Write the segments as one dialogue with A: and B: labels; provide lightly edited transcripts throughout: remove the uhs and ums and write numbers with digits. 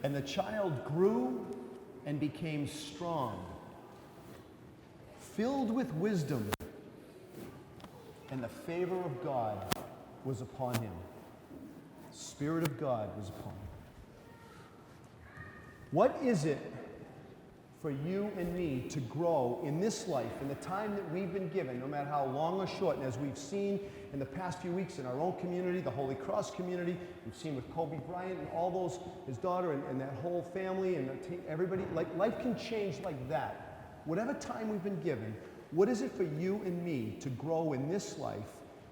A: And the child grew and became strong, filled with wisdom, and the favor of God was upon him. The Spirit of God was upon him. What is it for you and me to grow in this life, in the time that we've been given, no matter how long or short, and as we've seen in the past few weeks in our own community, the Holy Cross community, we've seen with Kobe Bryant and all those, his daughter and that whole family and everybody, like life can change like that. Whatever time we've been given, what is it for you and me to grow in this life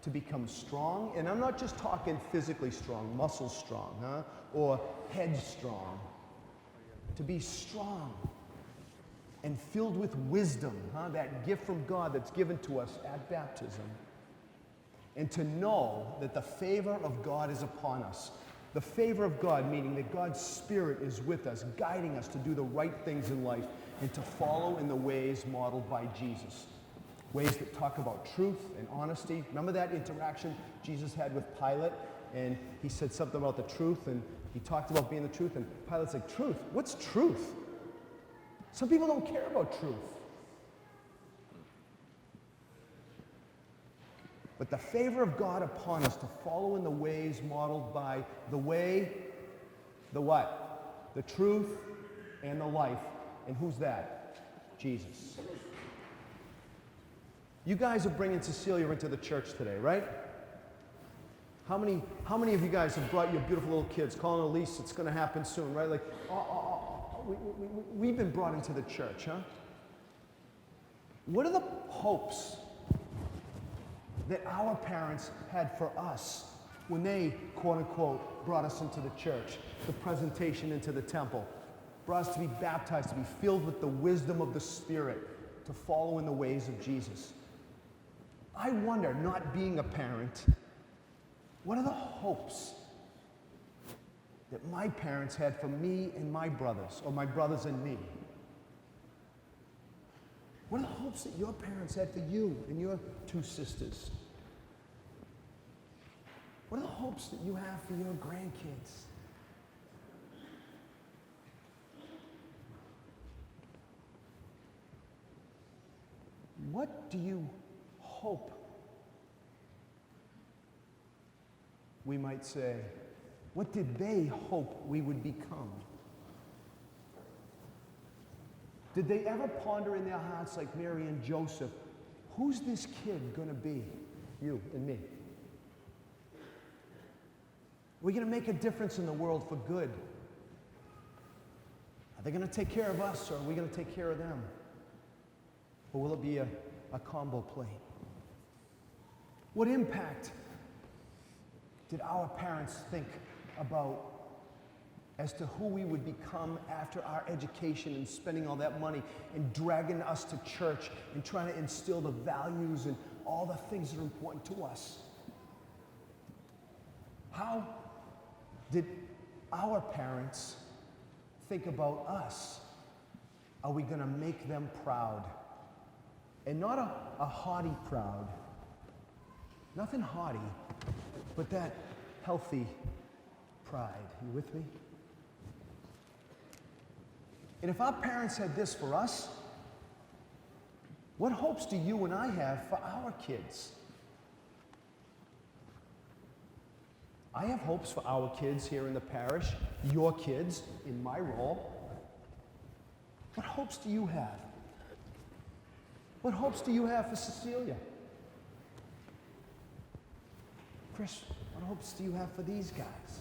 A: to become strong? And I'm not just talking physically strong, muscle strong, or head strong. To be strong and filled with wisdom, that gift from God that's given to us at baptism. And to know that the favor of God is upon us. The favor of God, meaning that God's Spirit is with us, guiding us to do the right things in life and to follow in the ways modeled by Jesus. Ways that talk about truth and honesty. Remember that interaction Jesus had with Pilate? And he said something about the truth, and he talked about being the truth, and Pilate's like, truth? What's truth? Some people don't care about truth. But the favor of God upon us to follow in the ways modeled by the way, the what? The truth and the life. And who's that? Jesus. You guys are bringing Cecilia into the church today, right? How many of you guys have brought your beautiful little kids? Calling Elise, it's going to happen soon, right? Like, we've been brought into the church, huh? What are the hopes that our parents had for us when they, quote unquote, brought us into the church, the presentation into the temple, brought us to be baptized, to be filled with the wisdom of the Spirit, to follow in the ways of Jesus? I wonder, not being a parent, what are the hopes that my parents had for me and my brothers, or my brothers and me? What are the hopes that your parents had for you and your two sisters? What are the hopes that you have for your grandkids? What do you hope? We might say, what did they hope we would become? Did they ever ponder in their hearts, like Mary and Joseph, who's this kid going to be? You and me. We're going to make a difference in the world for good. Are they going to take care of us, or are we going to take care of them? Or will it be a combo play? What impact did our parents think about as to who we would become after our education and spending all that money and dragging us to church and trying to instill the values and all the things that are important to us? How did our parents think about us? Are we going to make them proud? And not a haughty proud. Nothing haughty, but that healthy pride. You with me? And if our parents had this for us, what hopes do you and I have for our kids? I have hopes for our kids here in the parish, your kids, in my role. What hopes do you have? What hopes do you have for Cecilia? Chris, what hopes do you have for these guys?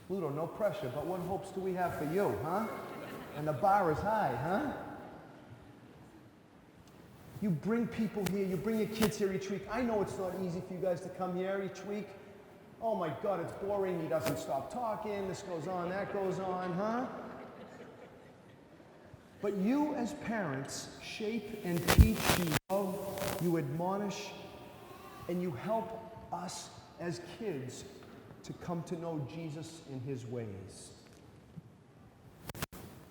A: Ludo, no pressure, but what hopes do we have for you, huh? And the bar is high, huh? You bring people here, you bring your kids here each week. I know it's not easy for you guys to come here each week. Oh my God, it's boring. He doesn't stop talking. This goes on, that goes on, huh? But you as parents shape and teach, you love, you admonish, and you help us as kids to come to know Jesus in his ways.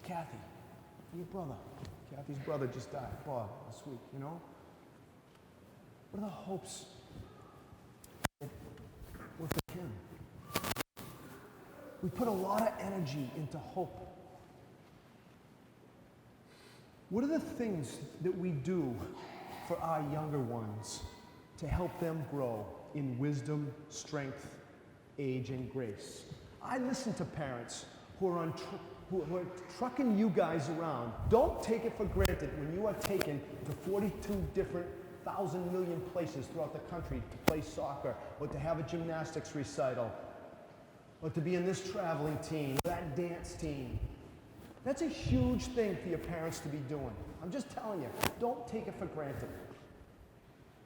A: Kathy, your brother. Kathy's brother just died, Bob, this week, you know? What are the hopes that were for him? We put a lot of energy into hope. What are the things that we do for our younger ones to help them grow in wisdom, strength, age, and grace? I listen to parents who are trucking you guys around. Don't take it for granted when you are taken to 42 different 1,000 million places throughout the country to play soccer, or to have a gymnastics recital, or to be in this traveling team, or that dance team. That's a huge thing for your parents to be doing. I'm just telling you, don't take it for granted.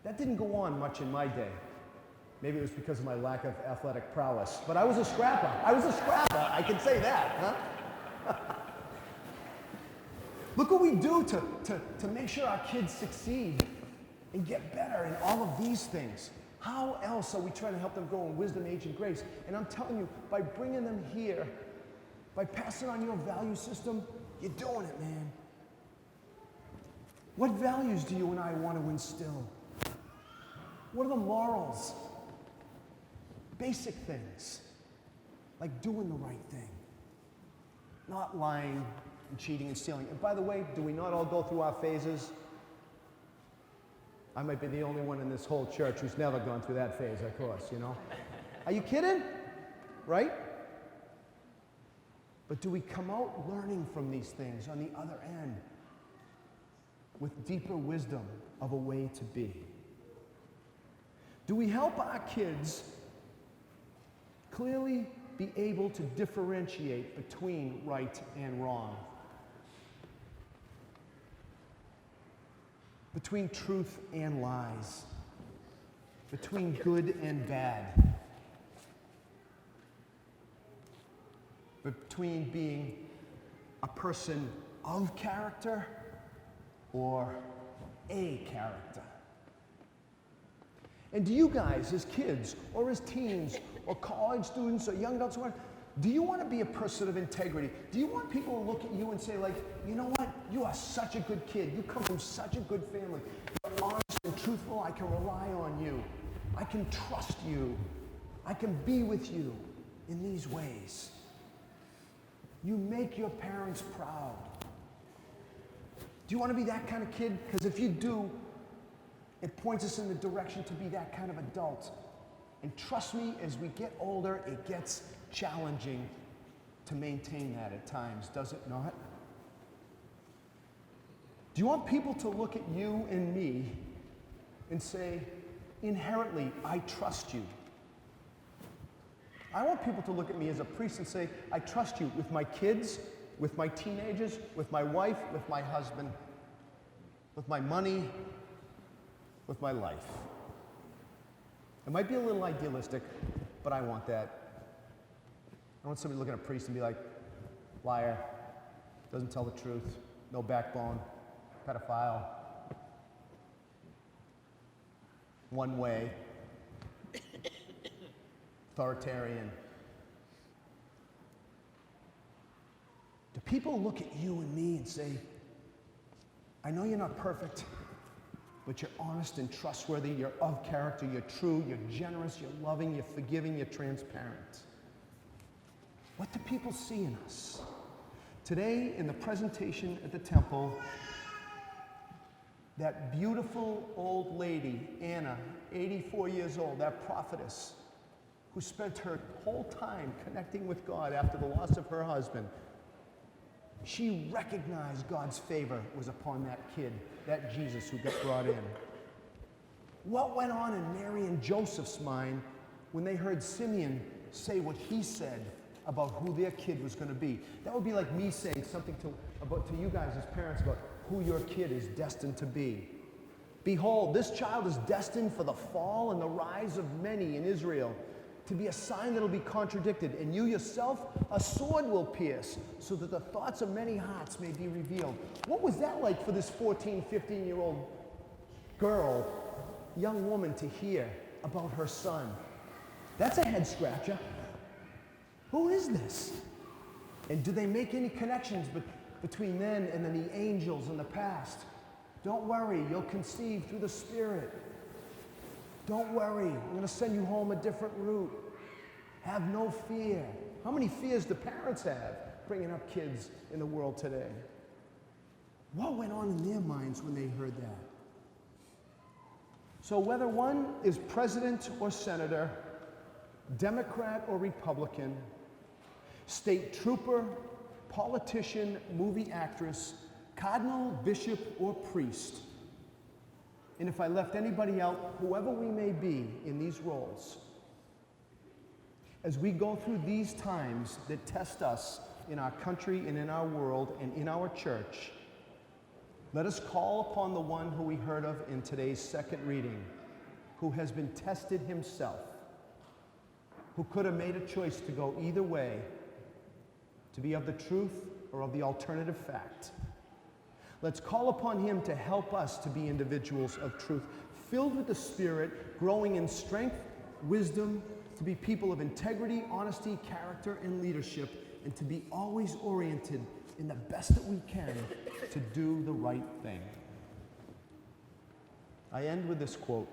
A: That didn't go on much in my day. Maybe it was because of my lack of athletic prowess, but I was a scrapper. I can say that, huh? Look what we do to make sure our kids succeed and get better in all of these things. How else are we trying to help them grow in wisdom, age, and grace? And I'm telling you, by bringing them here, by passing on your value system, you're doing it, man. What values do you and I want to instill? What are the morals? Basic things, like doing the right thing, not lying and cheating and stealing. And by the way, do we not all go through our phases? I might be the only one in this whole church who's never gone through that phase, of course, you know. Are you kidding? Right? But do we come out learning from these things on the other end with deeper wisdom of a way to be? Do we help our kids clearly be able to differentiate between right and wrong, between truth and lies, between good and bad, between being a person of character or a character? And do you guys, as kids, or as teens, or college students, or young adults, do you want to be a person of integrity? Do you want people to look at you and say, like, you know what? You are such a good kid. You come from such a good family. You're honest and truthful. I can rely on you. I can trust you. I can be with you in these ways. You make your parents proud. Do you want to be that kind of kid? Because if you do, it points us in the direction to be that kind of adult. And trust me, as we get older, it gets challenging to maintain that at times, does it not? Do you want people to look at you and me and say, inherently, I trust you? I want people to look at me as a priest and say, I trust you with my kids, with my teenagers, with my wife, with my husband, with my money, with my life. It might be a little idealistic, but I want that. I want somebody to look at a priest and be like, liar, doesn't tell the truth, no backbone, pedophile, one way, authoritarian. Do people look at you and me and say, I know you're not perfect, but you're honest and trustworthy, you're of character, you're true, you're generous, you're loving, you're forgiving, you're transparent. What do people see in us? Today, in the presentation at the temple, that beautiful old lady, Anna, 84 years old, that prophetess, who spent her whole time connecting with God after the loss of her husband, she recognized God's favor was upon that kid, that Jesus who got brought in. What went on in Mary and Joseph's mind when they heard Simeon say what he said about who their kid was going to be? That would be like me saying something to you guys as parents about who your kid is destined to be. Behold, this child is destined for the fall and the rise of many in Israel, to be a sign that will be contradicted, and you yourself a sword will pierce, so that the thoughts of many hearts may be revealed. What was that like for this 14, 15-year-old girl, young woman, to hear about her son? That's a head scratcher. Who is this? And do they make any connections between then and then the angels in the past? Don't worry, you'll conceive through the Spirit. Don't worry, I'm going to send you home a different route. Have no fear. How many fears do parents have bringing up kids in the world today? What went on in their minds when they heard that? So whether one is president or senator, Democrat or Republican, state trooper, politician, movie actress, cardinal, bishop, or priest, and if I left anybody out, whoever we may be in these roles, as we go through these times that test us in our country and in our world and in our church, let us call upon the one who we heard of in today's second reading, who has been tested himself, who could have made a choice to go either way, to be of the truth or of the alternative fact. Let's call upon him to help us to be individuals of truth, filled with the Spirit, growing in strength, wisdom, to be people of integrity, honesty, character, and leadership, and to be always oriented in the best that we can to do the right thing. I end with this quote.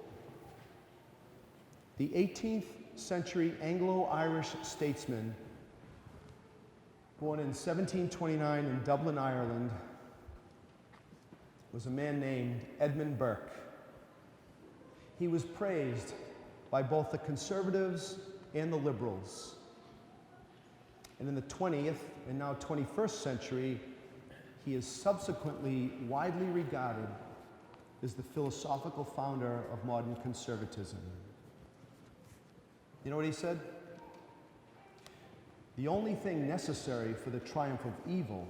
A: The 18th century Anglo-Irish statesman, born in 1729 in Dublin, Ireland, was a man named Edmund Burke. He was praised by both the conservatives and the liberals. And in the 20th and now 21st century, he is subsequently widely regarded as the philosophical founder of modern conservatism. You know what he said? The only thing necessary for the triumph of evil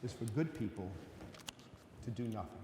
A: is for good people to do nothing.